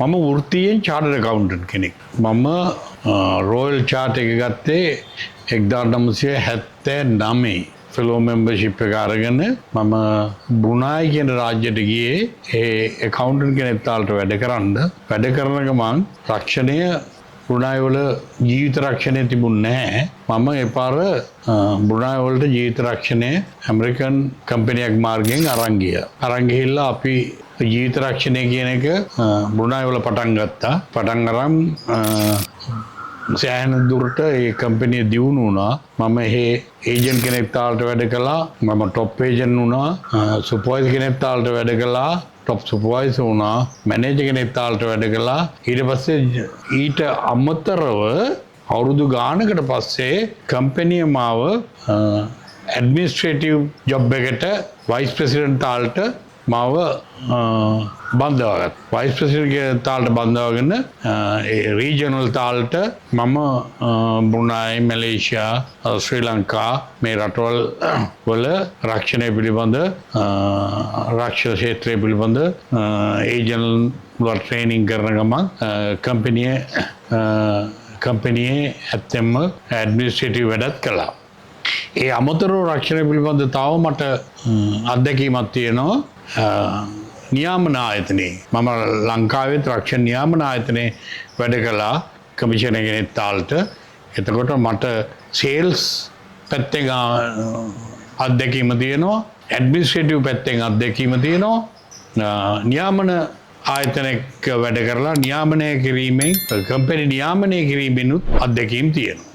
මම වෘත්තියෙන් චාර්ටර්ඩ් ඇකවුන්ටන්ට් කෙනෙක්. මම රොයල් චාර්ට් එක ගත්තේ 1979 ෆෙලෝ මෙම්බර්ෂිප් එක අරගෙන මම බ්‍රුනායි කියන රාජ්‍යයට ගියේ ඒ ඇකවුන්ටන්ට් කෙනෙක් තාලට වැඩ කරන ගමන් රක්ෂණය බ්‍රුනායි වල ජීවිත රක්ෂණය තිබුණේ නැහැ. මම ඒ පාර බ්‍රුනායි වලට ජීවිත රක්ෂණය ඇමරිකන් කම්පැනියක් මාර්ගයෙන් අරන් ගිහිල්ලා අපි ජීවිත රක්ෂණය කියන එක බ්‍රුනායි වල පටන් ගත්තා. පටන් අරන් සෑහෙන දුරට ඒ කම්පැනිය දියුණු වුණා. මම ඒජන්ට් කෙනෙක් තාලට වැඩ කළා. මම টොප් ඒජන්ට් වුණා. සුපර්වයිසර් කෙනෙක් තාලට වැඩ කළා. টොප් සුපර්වයිසර් වුණා. මැනේජර් කෙනෙක් තාලට වැඩ කළා. ඊට පස්සේ ඊට අමතරව අවුරුදු ගානකට පස්සේ කම්පැනිය මාව ඇඩ්මිනිස්ට්‍රේටිව් ජොබ් එකට වයිස් ප්‍රෙසිඩන්ට් තාලට මාව බන්ධවගත්. වයිස් ප්‍රෙසිඩන්ට් තාලට බන්ධවගෙන රීජනල් තාලට මම බ්‍රුනායි, මැලේසියා, ශ්‍රී ලංකා මේ රටවල් වල රක්ෂණය පිළිබඳ රක්ෂණ ක්ෂේත්‍රය පිළිබඳ ඒජන්ට් වල ට්‍රේනින් කරන ගමන් කම්පැනියේ ඇත්තෙන්ම ඇඩ්මිනිස්ට්‍රේටිව් වැඩත් කළා. ඒ අමතරව රක්ෂණය පිළිබඳ තව මට අත්දැකීමක් තියෙනවා. නියාමන ආයතනයේ මම ලංකාවේ රක්ෂණ නියාමන ආයතනයේ වැඩ කළා කමිෂනර් කෙනෙක් තාලට. එතකොට මට සේල්ස් පැත්තෙන් අත්දැකීම තියෙනවා, ඇඩ්මිනිස්ට්‍රේටිව් පැත්තෙන් අත්දැකීම තියෙනවා. නියාමන ආයතනයක වැඩ කරලා නියාමනය කිරීමෙන් කම්පැනි නියාමනය කිරීමෙනුත් අත්දැකීම් තියෙනවා.